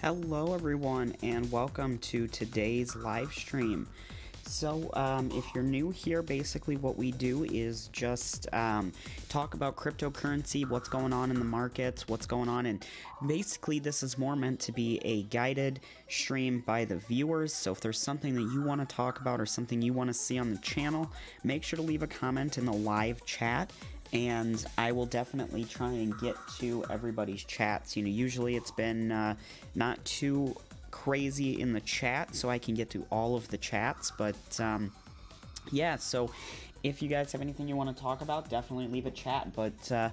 Hello everyone and welcome to today's live stream. So if you're new here, basically what we do is just talk about cryptocurrency, what's going on in the markets, what's going on, and basically this is more meant to be a guided stream by the viewers. So if there's something that you want to talk about or something you want to see on the channel, make sure to leave a comment in the live chat, and I will definitely try and get to everybody's chats. You know, usually it's been not too crazy in the chat, so I can get to all of the chats, but yeah, so if you guys have anything you want to talk about, definitely leave a chat, but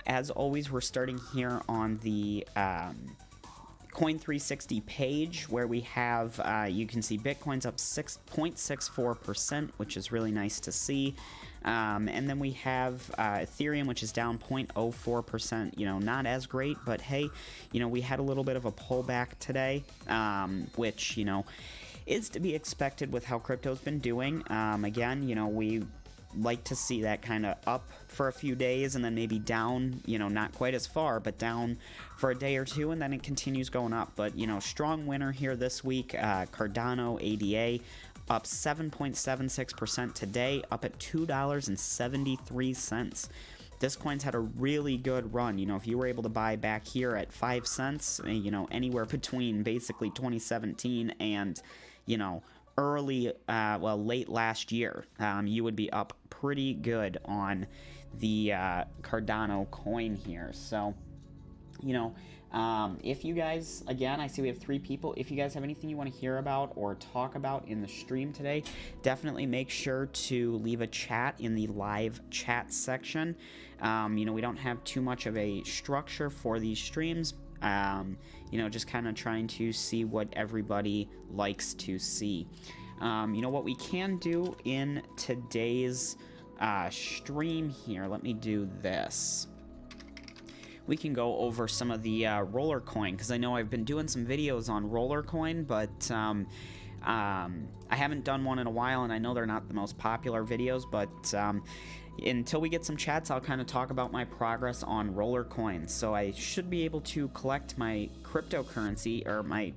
as always, we're starting here on the Coin360 page, where we have, you can see Bitcoin's up 6.64%, which is really nice to see. And then we have Ethereum, which is down 0.04%, you know, not as great, but hey, you know, we had a little bit of a pullback today, which, you know, is to be expected with how crypto's been doing. Again, you know, we like to see that kind of up for a few days and then maybe down, you know, not quite as far, but down for a day or two, and then it continues going up. But, you know, strong winner here this week, Cardano ADA, up 7.76% today, up at $2.73. This coin's had a really good run. You know, if you were able to buy back here at 5 cents, you know, anywhere between basically 2017 and, you know, late last year, you would be up pretty good on the Cardano coin here. So, you know, if you guys, again, I see we have 3 people. If you guys have anything you want to hear about or talk about in the stream today, definitely make sure to leave a chat in the live chat section. You know, we don't have too much of a structure for these streams. You know, just kind of trying to see what everybody likes to see. You know, what we can do in today's stream here, let me do this. We can go over some of the roller coin, because I know I've been doing some videos on roller coin, but I haven't done one in a while, and I know they're not the most popular videos, but until we get some chats, I'll kind of talk about my progress on roller coins. So I should be able to collect my cryptocurrency, or my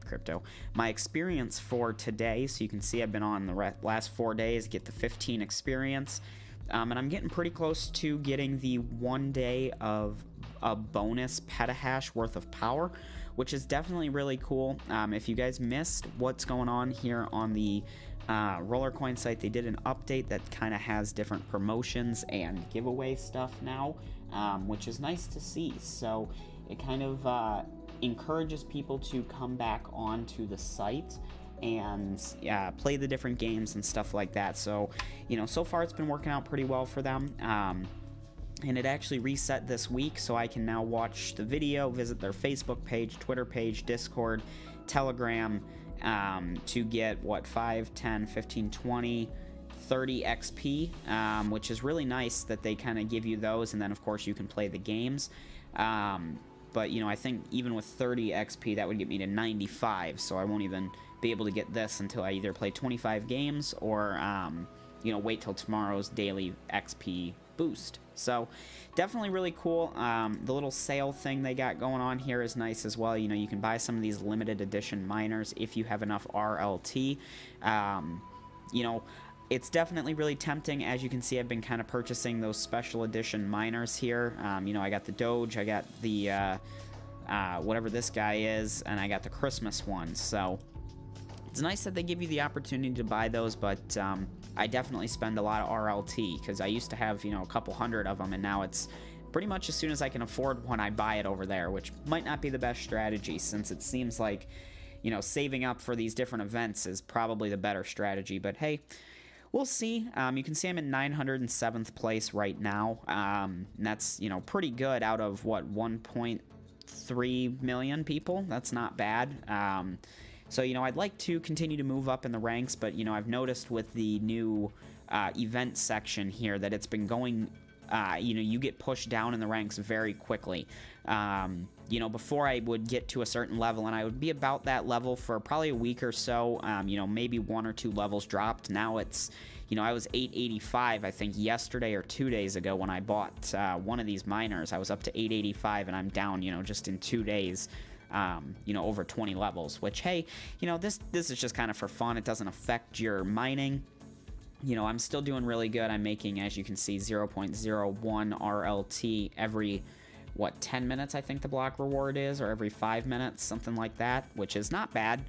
experience for today. So you can see I've been on the last 4 days, get the 15 experience. And I'm getting pretty close to getting the 1 day of a bonus petahash worth of power, which is definitely really cool. If you guys missed what's going on here on the Rollercoin site, they did an update that kind of has different promotions and giveaway stuff now, which is nice to see. So it kind of encourages people to come back onto the site and play the different games and stuff like that. So, you know, so far it's been working out pretty well for them. And it actually reset this week, so I can now watch the video, visit their Facebook page, Twitter page, Discord, Telegram, to get, what, 5, 10, 15, 20, 30 XP, which is really nice that they kind of give you those, and then, of course, you can play the games. But, you know, I think even with 30 XP, that would get me to 95, so I won't even be able to get this until I either play 25 games or, you know, wait till tomorrow's daily XP boost. So definitely really cool. The little sale thing they got going on here is nice as well. You know, you can buy some of these limited edition miners if you have enough RLT. You know, it's definitely really tempting. As you can see, I've been kind of purchasing those special edition miners here. You know, I got the Doge, I got the whatever this guy is, and I got the Christmas one. So it's nice that they give you the opportunity to buy those, but I definitely spend a lot of RLT, because I used to have, you know, a couple hundred of them, and now it's pretty much as soon as I can afford one, I buy it over there, which might not be the best strategy, since it seems like, you know, saving up for these different events is probably the better strategy. But hey, we'll see. You can see I'm in 907th place right now. And that's, you know, pretty good out of, what, 1.3 million people? That's not bad. So, you know, I'd like to continue to move up in the ranks, but, you know, I've noticed with the new event section here that it's been going, you know, you get pushed down in the ranks very quickly. You know, before I would get to a certain level, and I would be about that level for probably a week or so, you know, maybe 1 or 2 levels dropped. Now it's, you know, I was 885, I think, yesterday or 2 days ago when I bought one of these miners. I was up to 885, and I'm down, you know, just in 2 days. you know, over 20 levels, which, hey, you know, this is just kind of for fun. It doesn't affect your mining. You know, I'm still doing really good. I'm making, as you can see, 0.01 RLT every, what, 10 minutes, I think the block reward is, or every 5 minutes, something like that, which is not bad.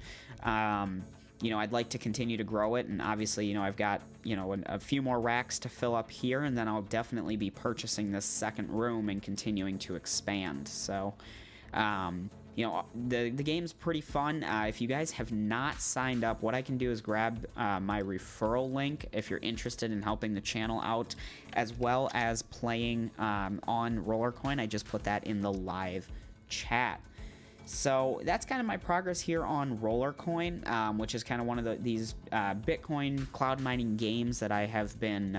You know, I'd like to continue to grow it, and obviously, you know, I've got, you know, a few more racks to fill up here, and then I'll definitely be purchasing this second room and continuing to expand. So, you know, the game's pretty fun. If you guys have not signed up, what I can do is grab my referral link if you're interested in helping the channel out, as well as playing on Rollercoin. I just put that in the live chat. So that's kind of my progress here on Rollercoin, which is kind of one of these Bitcoin cloud mining games that I have been,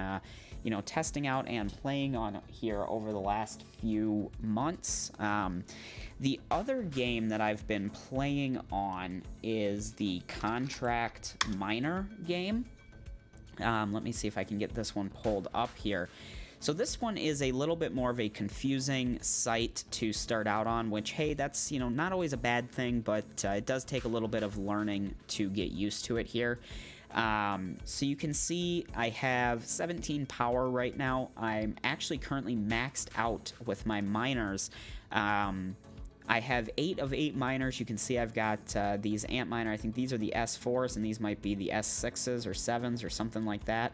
you know, testing out and playing on here over the last few months. The other game that I've been playing on is the Contract Miner game. Let me see if I can get this one pulled up here. So this one is a little bit more of a confusing site to start out on, which, hey, that's, you know, not always a bad thing, but it does take a little bit of learning to get used to it here. So you can see I have 17 power right now. I'm actually currently maxed out with my miners. I have 8 of 8 miners. You can see I've got these Antminer. I think these are the S4s, and these might be the S6s or 7s or something like that.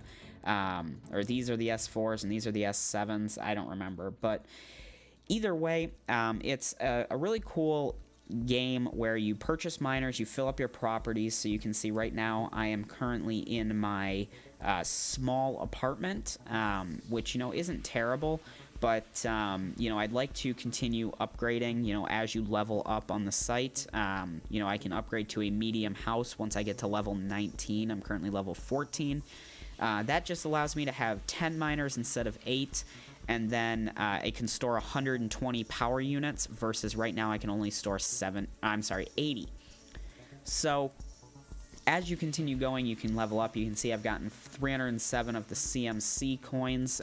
Or these are the S4s, and these are the S7s. I don't remember. But either way, it's a really cool game where you purchase miners, you fill up your properties. So you can see right now I am currently in my small apartment, which, you know, isn't terrible. But, you know, I'd like to continue upgrading, you know, as you level up on the site. You know, I can upgrade to a medium house once I get to level 19. I'm currently level 14. That just allows me to have 10 miners instead of 8. And then it can store 120 power units versus right now I can only store 80. So as you continue going, you can level up. You can see I've gotten 307 of the CMC coins.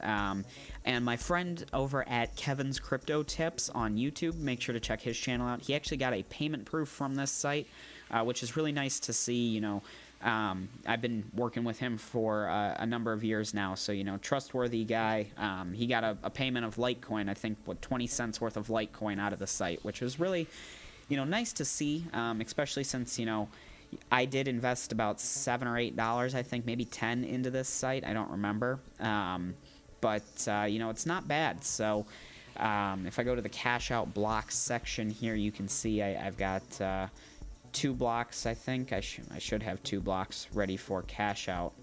And my friend over at Kevin's Crypto Tips on YouTube, make sure to check his channel out. He actually got a payment proof from this site, which is really nice to see. You know, I've been working with him for a number of years now, so, you know, trustworthy guy. He got a payment of Litecoin, I think, what, 20 cents worth of Litecoin out of the site, which was really, you know, nice to see, especially since, you know, I did invest about $7 or $8, I think, maybe 10 into this site. I don't remember. But, you know, it's not bad. So if I go to the cash out blocks section here, you can see I've got 2 blocks, I think. I should have 2 blocks ready for cash out.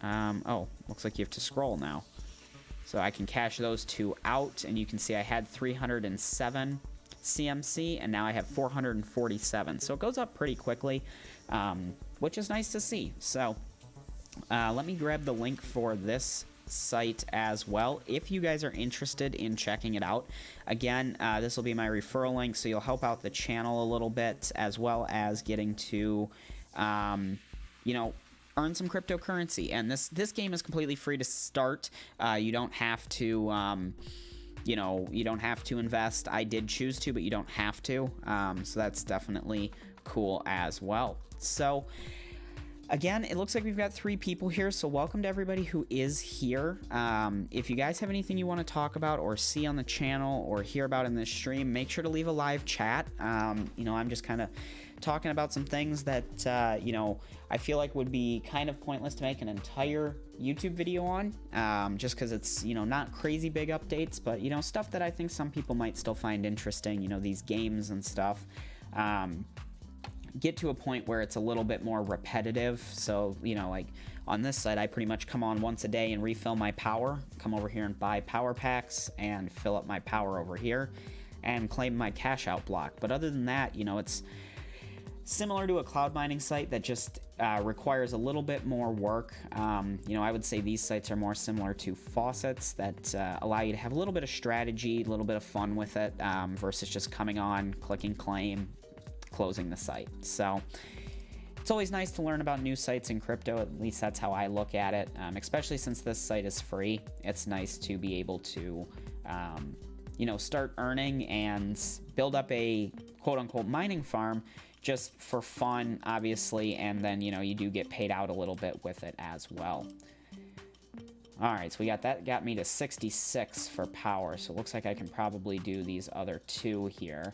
Oh, looks like you have to scroll now. So I can cash those 2 out, and you can see I had 307 CMC, and now I have 447. So it goes up pretty quickly, which is nice to see. So let me grab the link for this site as well if you guys are interested in checking it out. Again, this will be my referral link, so you'll help out the channel a little bit, as well as getting to you know, earn some cryptocurrency. And this game is completely free to start. You don't have to you know, you don't have to invest. I did choose to, but you don't have to. So that's definitely cool as well. So again, it looks like we've got 3 people here, so welcome to everybody who is here. If you guys have anything you want to talk about or see on the channel or hear about in this stream, make sure to leave a live chat. You know, I'm just kind of talking about some things that, you know, I feel like would be kind of pointless to make an entire YouTube video on, just because it's, you know, not crazy big updates, but, you know, stuff that I think some people might still find interesting, you know, these games and stuff. Get to a point where it's a little bit more repetitive. So, you know, like on this site, I pretty much come on once a day and refill my power, come over here and buy power packs and fill up my power over here and claim my cash out block. But other than that, you know, it's similar to a cloud mining site that just requires a little bit more work. You know, I would say these sites are more similar to faucets that allow you to have a little bit of strategy, a little bit of fun with it, versus just coming on, clicking claim, closing the site. So it's always nice to learn about new sites in crypto. At least that's how I look at it, especially since this site is free. It's nice to be able to you know, start earning and build up a quote-unquote mining farm just for fun, obviously, and then, you know, you do get paid out a little bit with it as well. Alright, so we got me to 66 for power, so it looks like I can probably do these other two here.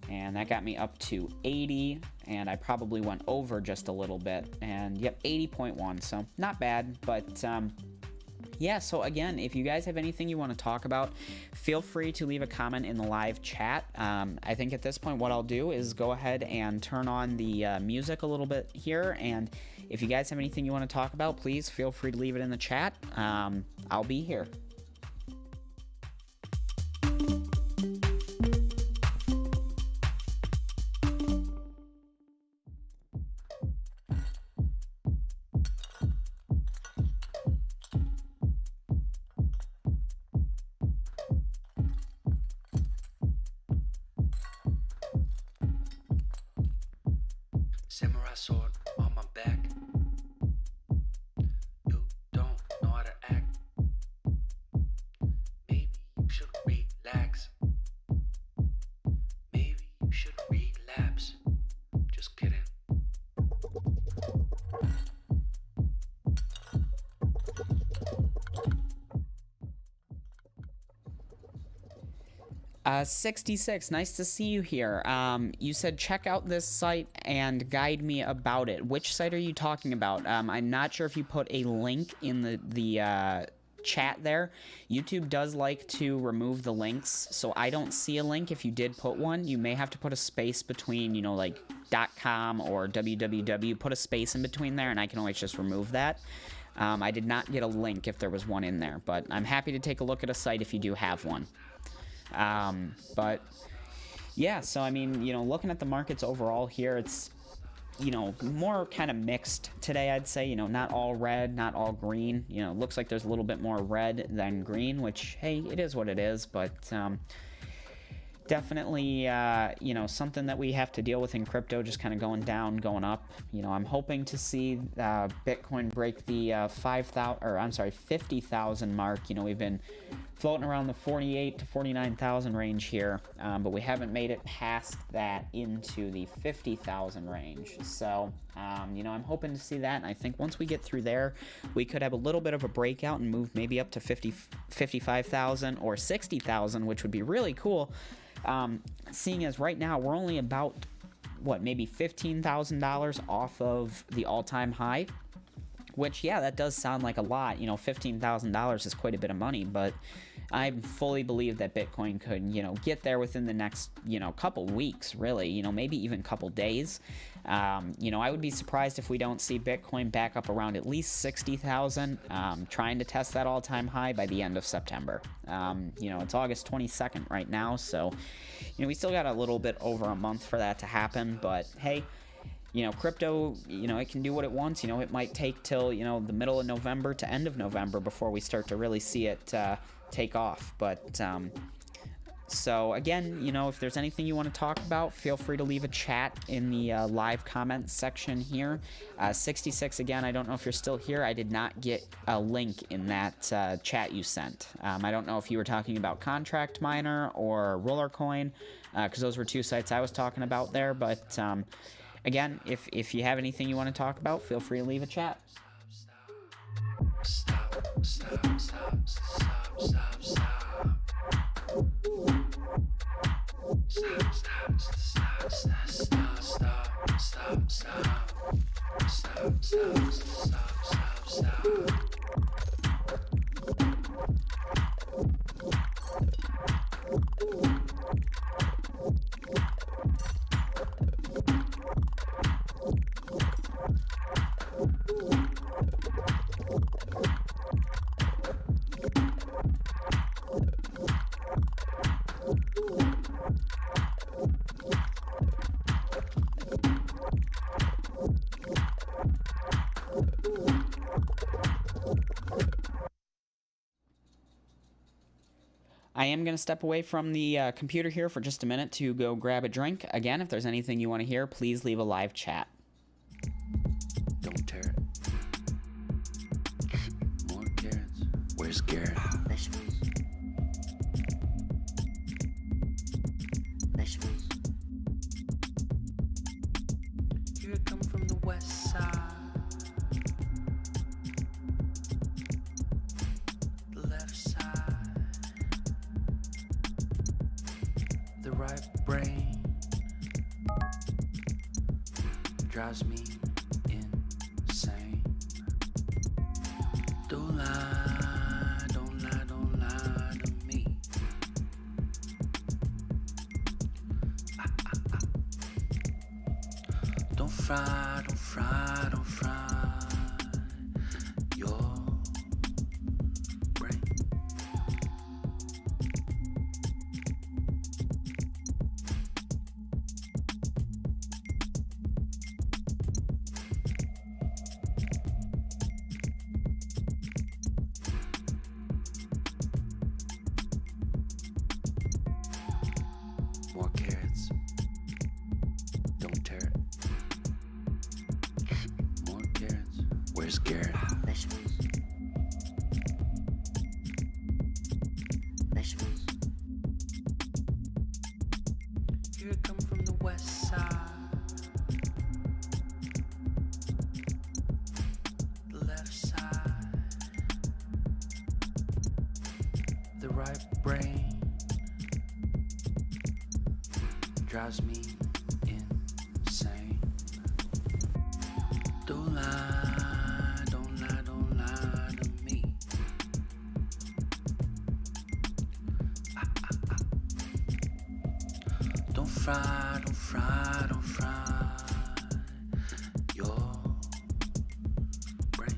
And that got me up to 80, and I probably went over just a little bit, and yep, 80.1, so not bad, but yeah, so again, if you guys have anything you want to talk about, feel free to leave a comment in the live chat. I think at this point what I'll do is go ahead and turn on the music a little bit here, and if you guys have anything you want to talk about, please feel free to leave it in the chat. I'll be here. 'Samurai sword on my back. You don't know how to act. Maybe you should relax. Maybe you should relapse. Just kidding. Uh, 66, nice to see you here. You said check out this site and guide me about it. Which site are you talking about? I'm not sure if you put a link in the chat there. YouTube does like to remove the links, so I don't see a link. If you did put one, you may have to put a space between, you know, like .com or www. Put a space in between there, and I can always just remove that. I did not get a link if there was one in there, but I'm happy to take a look at a site if you do have one. But yeah, so I mean, you know, looking at the markets overall here, it's, you know, more kind of mixed today, I'd say. You know, not all red, not all green. You know, it looks like there's a little bit more red than green, which, hey, it is what it is, but definitely, you know, something that we have to deal with in crypto, just kind of going down, going up. You know, I'm hoping to see Bitcoin break the 50,000 mark. You know, we've been floating around the 48 to 49,000 range here, but we haven't made it past that into the 50,000 range. So, you know, I'm hoping to see that, and I think once we get through there, we could have a little bit of a breakout and move maybe up to 55,000 or 60,000, which would be really cool. Seeing as right now we're only about, what, maybe $15,000 off of the all-time high, which, yeah, that does sound like a lot. You know, $15,000 is quite a bit of money, but I fully believe that Bitcoin could, you know, get there within the next, you know, couple weeks, really, you know, maybe even couple days. You know, I would be surprised if we don't see Bitcoin back up around at least 60,000, trying to test that all-time high by the end of September. You know, it's August 22nd right now, so, you know, we still got a little bit over a month for that to happen, but hey, you know, crypto, you know, it can do what it wants. You know, it might take till, you know, the middle of November to end of November before we start to really see it take off. But so again, you know, if there's anything you want to talk about, feel free to leave a chat in the live comments section here. 66, again, I don't know if you're still here. I did not get a link in that chat you sent. I don't know if you were talking about Contract Miner or Roller Coin, because those were two sites I was talking about there. But again, if you have anything you want to talk about, feel free to leave a chat. Stop, stop, stop, stop, stop, stop. Stop, stop, stop, stop, stop, stop, stop, stop, stop, stop, stop, stop. I am going to step away from the computer here for just a minute to go grab a drink. Again, if there's anything you want to hear, please leave a live chat. Don't tear it. More carrots. Where's Garrett? Vegetables. Vegetables. brain drives me insane. Don't lie, don't lie, don't lie to me. Don't fry, don't fry, don't fry your brain. More carrots. Don't tear it. More carrots. Where's Garrett? Vegetables. Vegetables. Here it come from the west side. The left side. The right brain drives me insane. Don't lie, don't lie, don't lie to me. Don't fry, don't fry, don't fry your brain.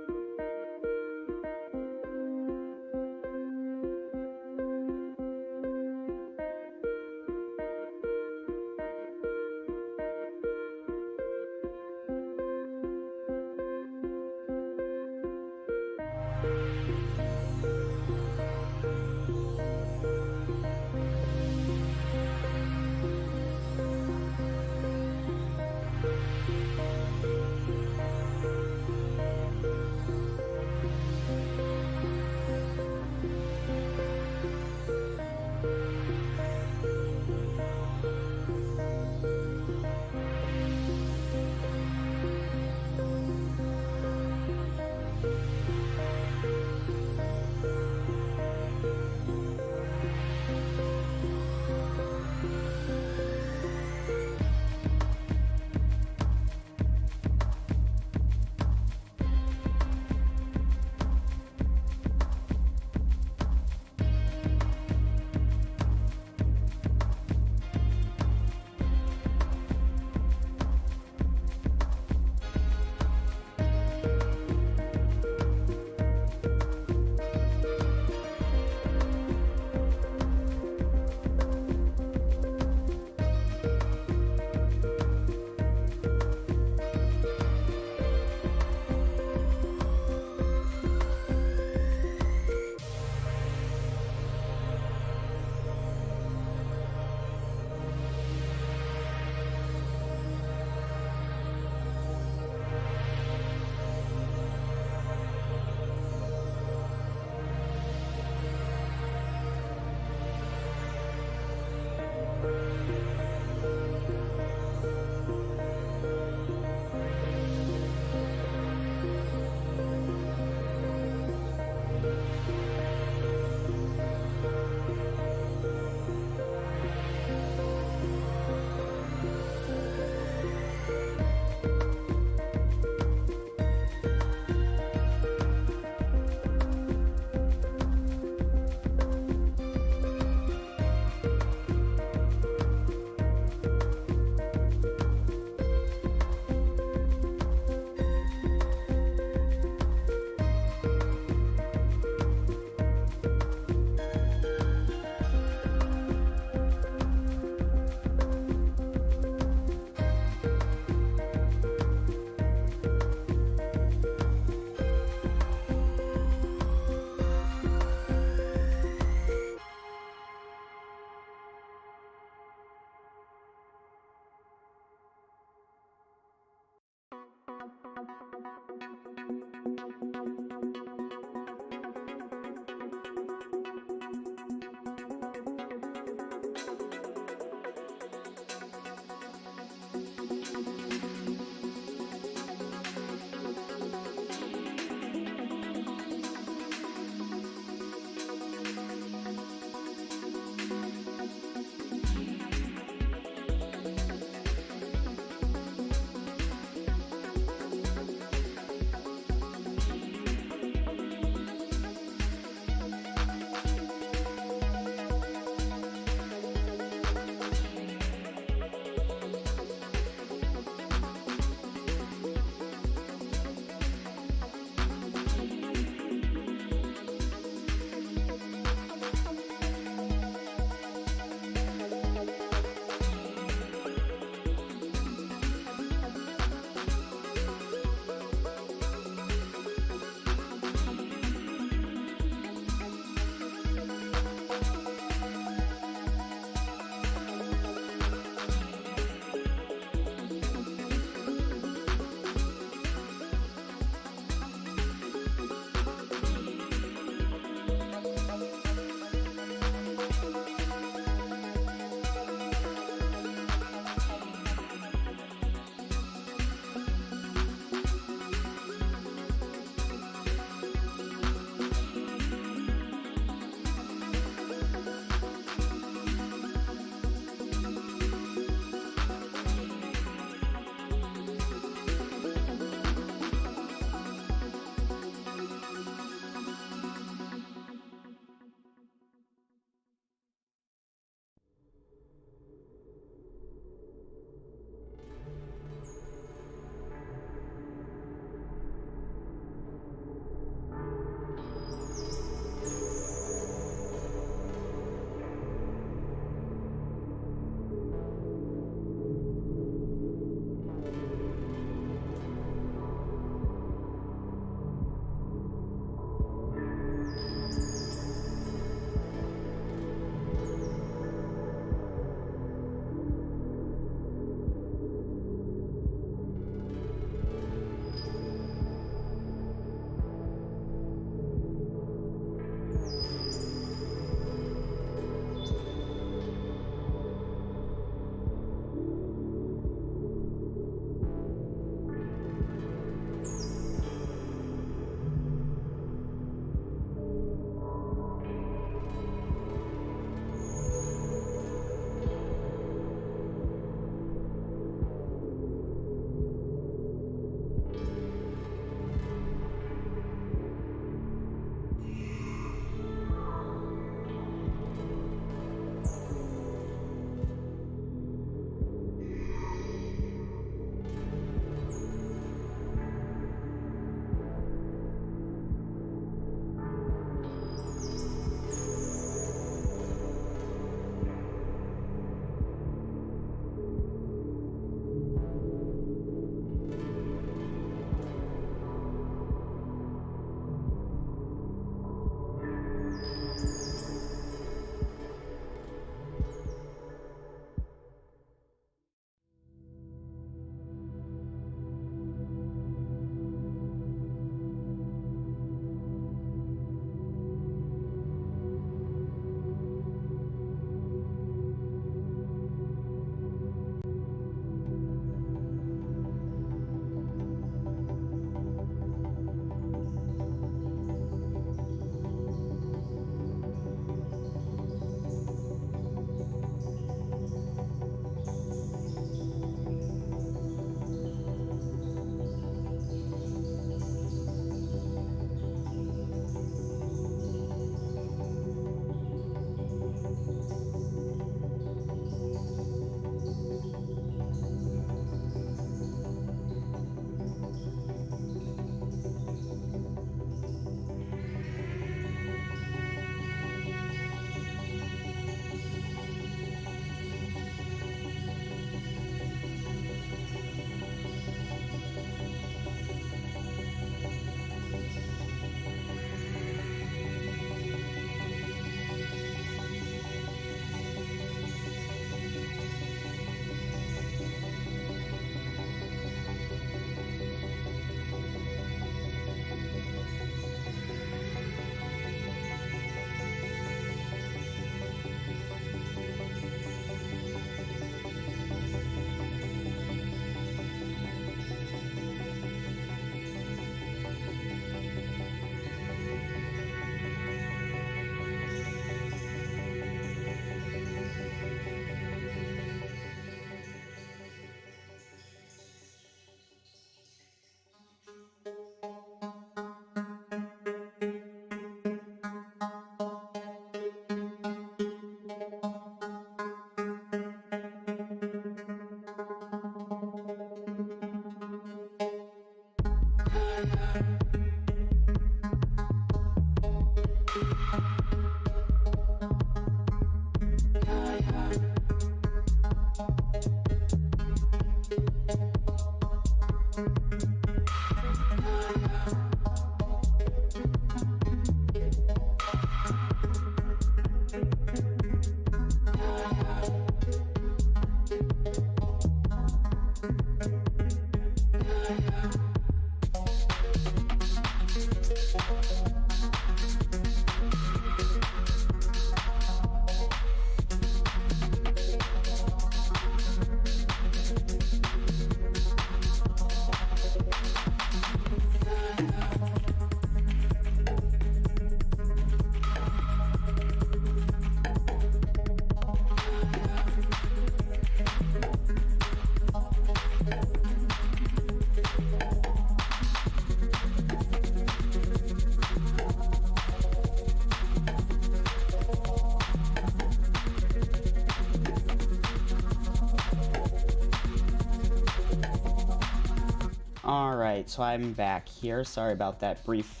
Alright, so I'm back here. Sorry about that brief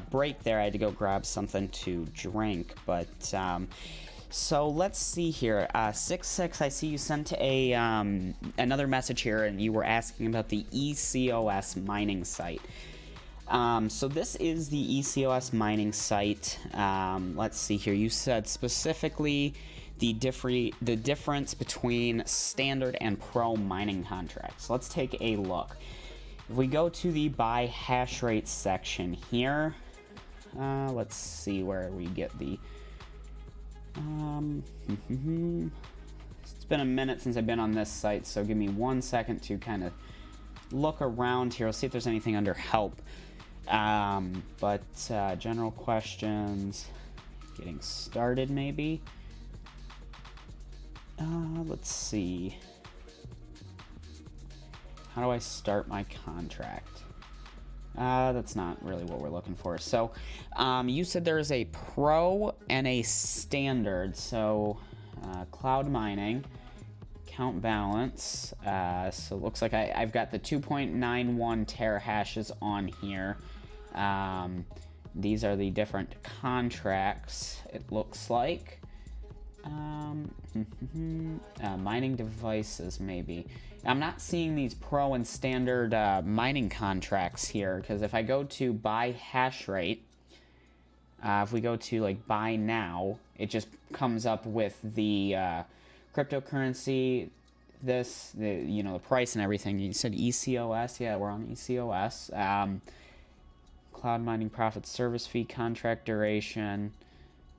break there. I had to go grab something to drink, but so let's see here. 66, I see you sent a another message here, and you were asking about the ECOS mining site. So this is the ECOS mining site. Let's see here. You said specifically the difference between standard and pro mining contracts. Let's take a look. If we go to the buy hash rate section here, let's see where we get the. It's been a minute since I've been on this site, so give me 1 second to kind of look around here. I'll see if there's anything under help. But general questions, getting started maybe. Let's see. How do I start my contract? That's not really what we're looking for. So, you said there's a pro and a standard. So, cloud mining, count balance. So it looks like I've got the 2.91 terahashes on here. These are the different contracts, it looks like. Mining devices, maybe. I'm not seeing these pro and standard mining contracts here, because if I go to buy hash rate, if we go to like buy now, it just comes up with the cryptocurrency, the price and everything. You said ECOS, yeah, we're on ECOS. Cloud mining profit service fee, contract duration.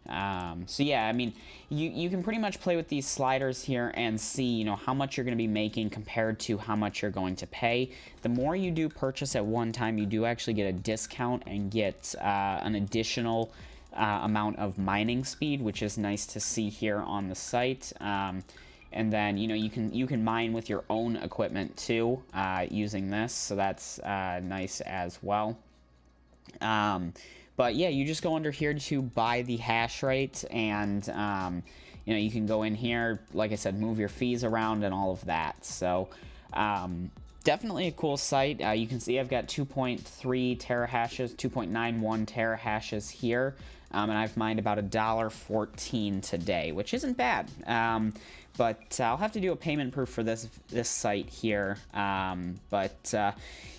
So yeah, I mean, you can pretty much play with these sliders here and see, how much you're going to be making compared to how much you're going to pay. The more you do purchase at one time, you do actually get a discount and get an additional amount of mining speed, which is nice to see here on the site. And then, you can mine with your own equipment too, using this, so that's nice as well. But yeah, you just go under here to buy the hash rate, and you can go in here, like I said, move your fees around and all of that. So definitely a cool site. You can see I've got 2.3 terahashes, 2.91 terahashes here, and I've mined about $1.14 today, which isn't bad. But I'll have to do a payment proof for this site here.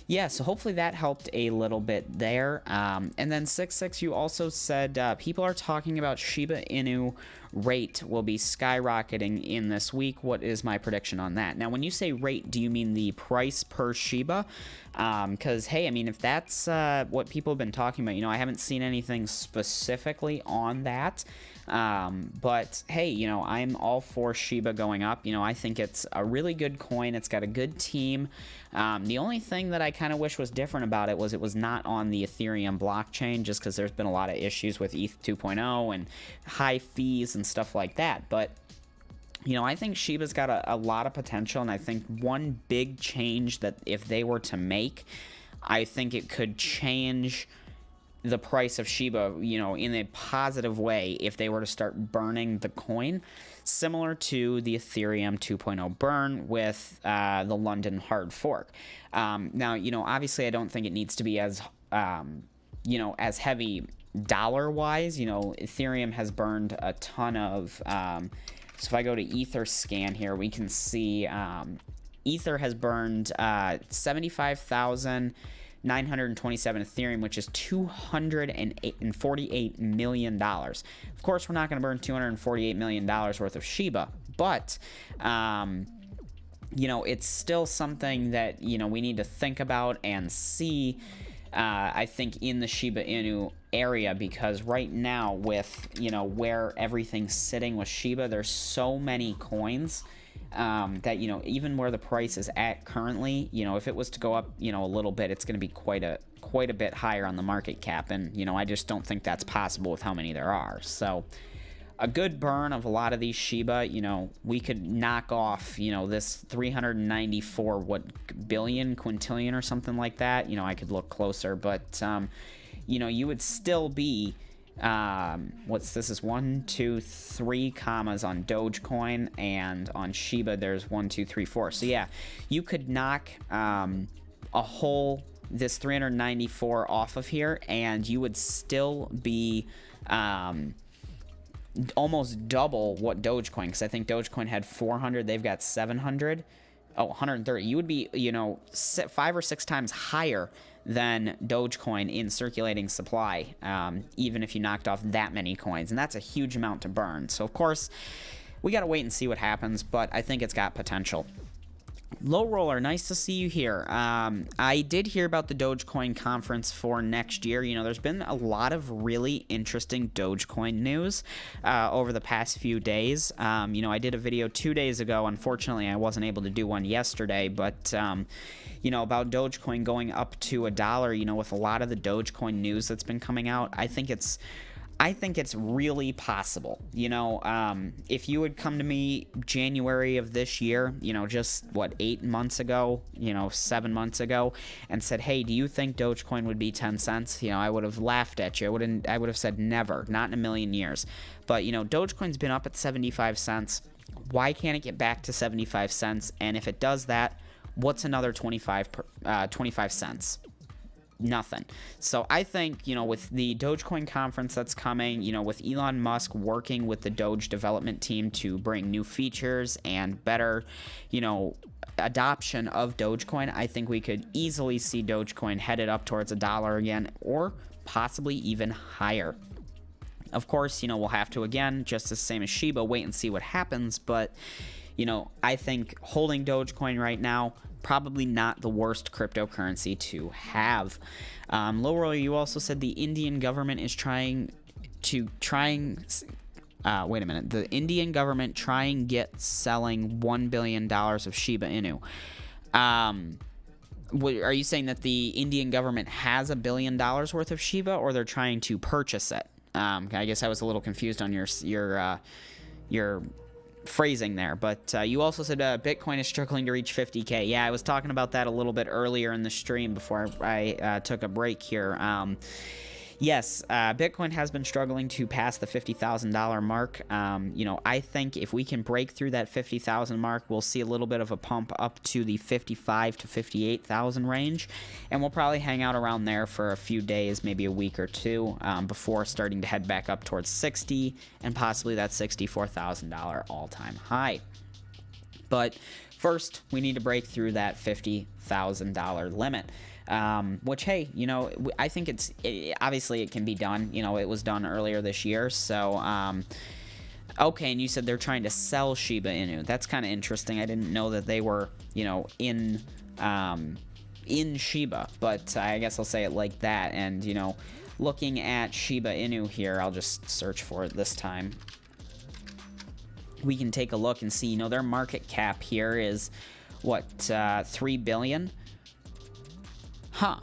Yeah, so hopefully that helped a little bit there. And then 66, you also said people are talking about Shiba Inu rate will be skyrocketing in this week. What is my prediction on that? Now, when you say rate, do you mean the price per Shiba? Because, hey, I mean, if that's what people have been talking about, I haven't seen anything specifically on that. But hey, I'm all for Shiba going up. I think it's a really good coin. It's got a good team. The only thing that I kind of wish was different about it was not on the Ethereum blockchain, just because there's been a lot of issues with ETH 2.0 and high fees and stuff like that. But I think Shiba's got a lot of potential, and I think one big change that if they were to make, I think it could change the price of Shiba, in a positive way if they were to start burning the coin, similar to the Ethereum 2.0 burn with the London hard fork. Now, obviously I don't think it needs to be as, as heavy dollar-wise. Ethereum has burned a ton of, so if I go to Ether scan here, we can see Ether has burned 75,927 Ethereum, which is $248 million. Of course, we're not going to burn $248 million worth of Shiba, but it's still something that we need to think about and see. I think in the Shiba Inu area, because right now with where everything's sitting with Shiba, there's so many coins that even where the price is at currently, if it was to go up a little bit, it's going to be quite a bit higher on the market cap, and I just don't think that's possible with how many there are. So a good burn of a lot of these Shiba, we could knock off this 394 billion quintillion or something like that. I could look closer, but you would still be this is 1, 2, 3 commas on Dogecoin, and on Shiba there's 1, 2, 3, 4. So yeah, you could knock a whole this 394 off of here, and you would still be almost double what Dogecoin, because I think Dogecoin had 400, they've got 700. Oh, 130. You would be, 5 or 6 times higher than Dogecoin in circulating supply, even if you knocked off that many coins, and that's a huge amount to burn. So of course we got to wait and see what happens, but I think it's got potential. Low Roller, nice to see you here. I did hear about the Dogecoin conference for next year. There's been a lot of really interesting Dogecoin news over the past few days. I did a video 2 days ago. Unfortunately, I wasn't able to do one yesterday, but about Dogecoin going up to $1, with a lot of the Dogecoin news that's been coming out, I think it's really possible. If you would come to me January of this year, just 8 months ago, 7 months ago, and said, hey, do you think Dogecoin would be 10 cents? I would have laughed at you. I would have said never, not in a million years. But, Dogecoin's been up at 75 cents. Why can't it get back to 75 cents? And if it does that, what's another 25 cents? Nothing. So I think, with the Dogecoin conference that's coming, with Elon Musk working with the Doge development team to bring new features and better, adoption of Dogecoin, I think we could easily see Dogecoin headed up towards $1 again, or possibly even higher. Of course, we'll have to, again, just the same as Shiba, wait and see what happens, but, I think holding Dogecoin right now, probably not the worst cryptocurrency to have. Lower, you also said the Indian government is trying. Wait a minute. The Indian government get selling $1 billion of Shiba Inu. Are you saying that the Indian government has $1 billion worth of Shiba, or they're trying to purchase it? I guess I was a little confused on your phrasing there, but you also said Bitcoin is struggling to reach 50K. Yeah, I was talking about that a little bit earlier in the stream before I took a break here. Yes, Bitcoin has been struggling to pass the $50,000 mark. I think if we can break through that 50,000 mark, we'll see a little bit of a pump up to the 55 to 58,000 range, and we'll probably hang out around there for a few days, maybe a week or two, before starting to head back up towards 60 and possibly that $64,000 all-time high. But first, we need to break through that $50,000 limit. Which, hey, I think obviously it can be done. It was done earlier this year. So, okay, and you said they're trying to sell Shiba Inu. That's kind of interesting. I didn't know that they were, in Shiba, but I guess I'll say it like that. And, looking at Shiba Inu here, I'll just search for it this time. We can take a look and see, their market cap here is, what, 3 billion? Huh.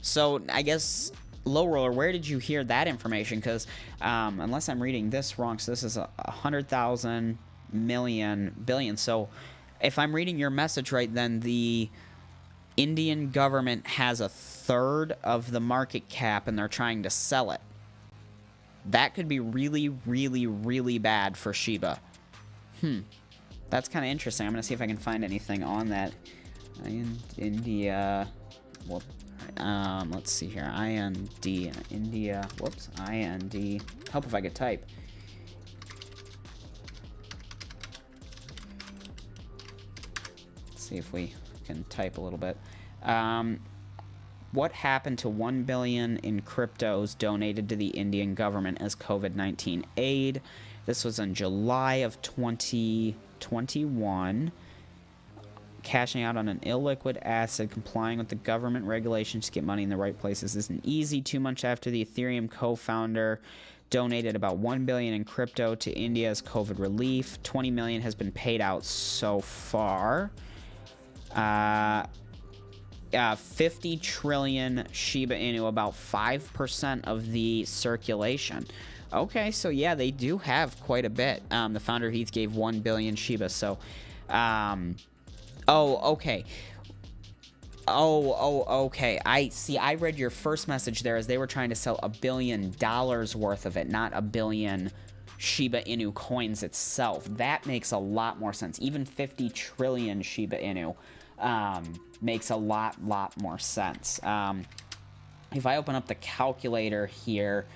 So I guess, Low Roller, where did you hear that information? Because unless I'm reading this wrong, so this is 100,000 million billion. So if I'm reading your message right, then the Indian government has a third of the market cap and they're trying to sell it. That could be really, really, really bad for Shiba. That's kind of interesting. I'm going to see if I can find anything on that. India... Well, let's see here. India. Whoops. Help if I could type. Let's see if we can type a little bit. What happened to 1 billion in cryptos donated to the Indian government as COVID-19 aid? This was in July of 2021. Cashing out on an illiquid asset, complying with the government regulations to get money in the right places isn't easy. 2 months after the Ethereum co-founder donated about 1 billion in crypto to India as COVID relief, 20 million has been paid out so far. 50 trillion Shiba Inu, about 5% of the circulation. Okay, so yeah, they do have quite a bit. The founder Heath gave 1 billion Shiba, so oh, okay. Okay. I see. I read your first message there as they were trying to sell $1 billion worth of it, not 1 billion Shiba Inu coins itself. That makes a lot more sense. Even 50 trillion Shiba Inu. makes a lot more sense. If I open up the calculator here,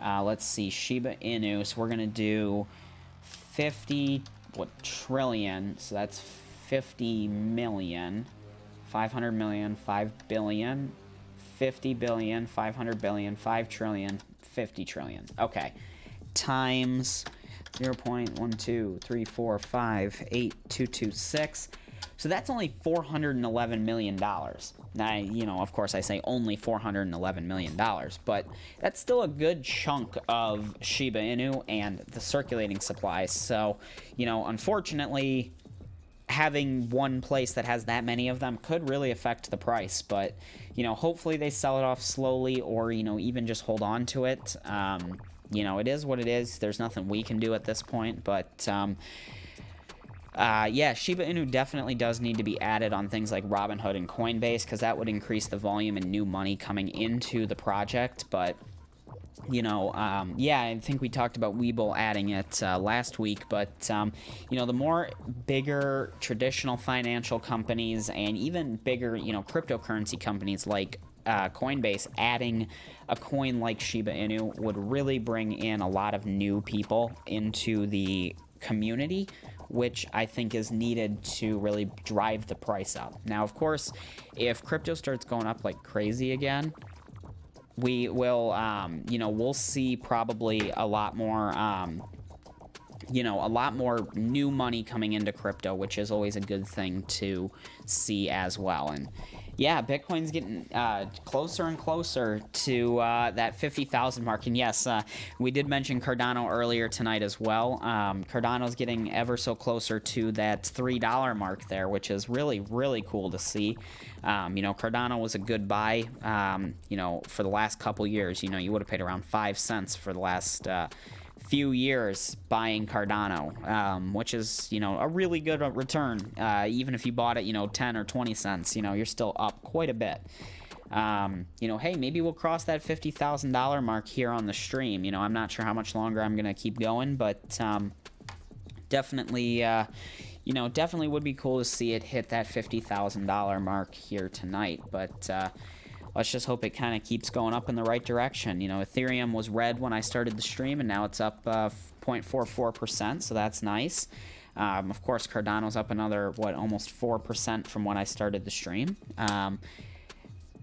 let's see, Shiba Inu, so we're going to do 50, what, trillion, so that's 50 million, 500 million, 5 billion, 50 billion, 500 billion, 5 trillion, 50 trillion. Okay. Times 0.123458226. So that's only $411 million. Now, you know, of course I say only $411 million, but that's still a good chunk of Shiba Inu and the circulating supply. So, you know, unfortunately, having one place that has that many of them could really affect the price, but, you know, hopefully they sell it off slowly, or, you know, even just hold on to it. You know, it is what it is. There's nothing we can do at this point, but, yeah, Shiba Inu definitely does need to be added on things like Robinhood and Coinbase, because that would increase the volume and new money coming into the project, but, you know, yeah, I think we talked about Webull adding it last week, but, you know, the more bigger traditional financial companies and even bigger, you know, cryptocurrency companies like Coinbase adding a coin like Shiba Inu would really bring in a lot of new people into the community, which I think is needed to really drive the price up. Now, of course, if crypto starts going up like crazy again, we will, you know, we'll see probably a lot more, you know, a lot more new money coming into crypto, which is always a good thing to see as well. And yeah, Bitcoin's getting closer and closer to that 50,000 mark. And yes, we did mention Cardano earlier tonight as well. Cardano's getting ever so closer to that $3 mark there, which is really cool to see. You know, Cardano was a good buy, you know, for the last couple years. You know, you would have paid around 5 cents for the last few years buying Cardano, which is, you know, a really good return. Even if you bought it, you know, 10 or 20 cents, you know, you're still up quite a bit. You know, hey, maybe we'll cross that $50,000 mark here on the stream. You know, I'm not sure how much longer I'm going to keep going, but definitely, you know, definitely would be cool to see it hit that $50,000 mark here tonight. But let's just hope it kind of keeps going up in the right direction. You know, Ethereum was red when I started the stream, and now it's up 0.44%, so that's nice. Of course, Cardano's up another, what, almost 4% from when I started the stream.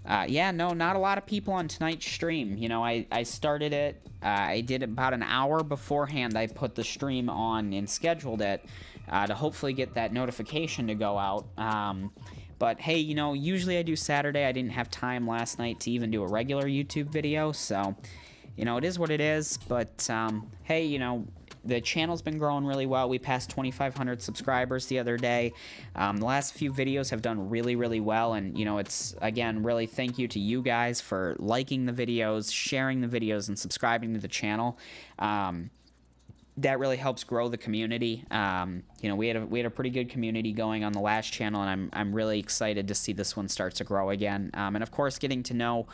Yeah, no, not a lot of people on tonight's stream. You know, I started it, I did about an hour beforehand. I put the stream on and scheduled it to hopefully get that notification to go out. But hey, you know, usually I do Saturday. I didn't have time last night to even do a regular YouTube video, so, you know, it is what it is. But, hey, you know, the channel's been growing really well. We passed 2,500 subscribers the other day. The last few videos have done really well, and, you know, it's, again, really thank you to you guys for liking the videos, sharing the videos, and subscribing to the channel. That really helps grow the community. You know, we had a pretty good community going on the last channel, and I'm really excited to see this one start to grow again. And of course, getting to know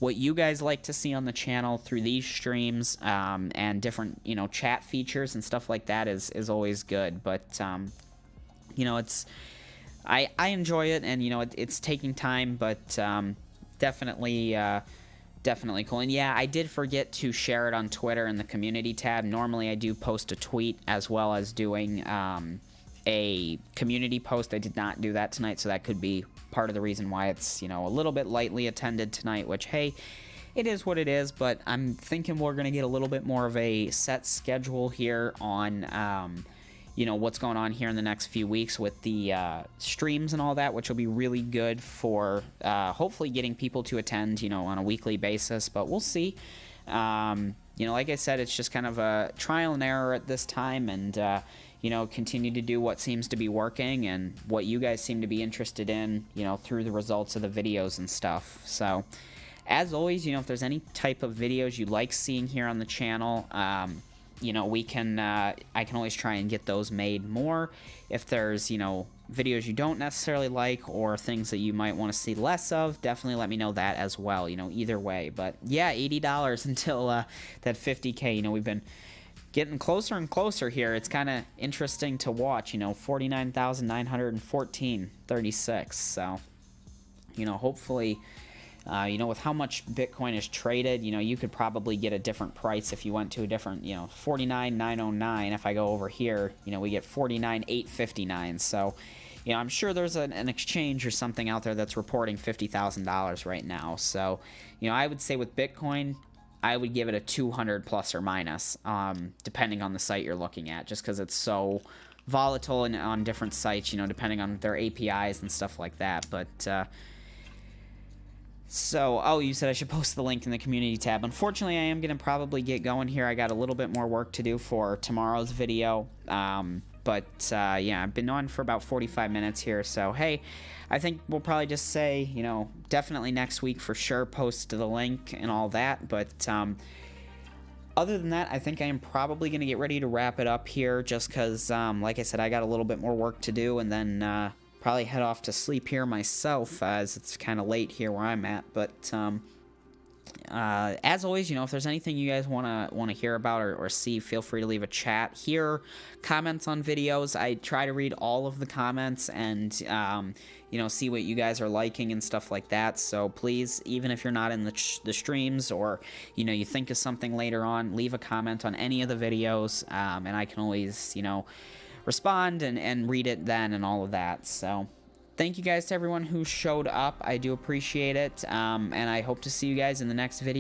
what you guys like to see on the channel through these streams, and different, you know, chat features and stuff like that is always good. But you know, I enjoy it, and, you know, it's taking time, but definitely. Definitely cool. And yeah, I did forget to share it on Twitter in the community tab. Normally I do post a tweet as well as doing a community post. I did not do that tonight, so that could be part of the reason why it's, you know, a little bit lightly attended tonight, which, hey, it is what it is, but I'm thinking we're going to get a little bit more of a set schedule here on you know, what's going on here in the next few weeks with the streams and all that, which will be really good for hopefully getting people to attend, you know, on a weekly basis, but we'll see. You know, like I said, it's just kind of a trial and error at this time, and, you know, continue to do what seems to be working and what you guys seem to be interested in, you know, through the results of the videos and stuff. So, as always, you know, if there's any type of videos you like seeing here on the channel, you know, we can, I can always try and get those made more. If there's, you know, videos you don't necessarily like or things that you might want to see less of, definitely let me know that as well, you know, either way. But yeah, $80 until that 50K. You know, we've been getting closer and closer here. It's kind of interesting to watch, you know, 49,914.36. So, you know, hopefully, you know, with how much Bitcoin is traded, you know, you could probably get a different price if you went to a different, you know, 49,909. If I go over here, you know, we get 49,859. So, you know, I'm sure there's an exchange or something out there that's reporting $50,000 right now. So, you know, I would say with Bitcoin, I would give it a 200 plus or minus, depending on the site you're looking at, just because it's so volatile and on different sites, you know, depending on their APIs and stuff like that. But, so, oh, you said I should post the link in the community tab. Unfortunately, I am going to probably get going here. I got a little bit more work to do for tomorrow's video. Yeah, I've been on for about 45 minutes here. So, hey, I think we'll probably just say, you know, definitely next week for sure, post the link and all that. But other than that, I think I am probably going to get ready to wrap it up here just because, like I said, I got a little bit more work to do, and then probably head off to sleep here myself as it's kind of late here where I'm at. But as always, you know, if there's anything you guys want to hear about or see, feel free to leave a chat here, comments on videos. I try to read all of the comments and you know, see what you guys are liking and stuff like that. So please, even if you're not in the streams, or you know, you think of something later on, leave a comment on any of the videos, and I can always, you know, respond and read it then and all of that. So thank you guys to everyone who showed up. I do appreciate it, and I hope to see you guys in the next video.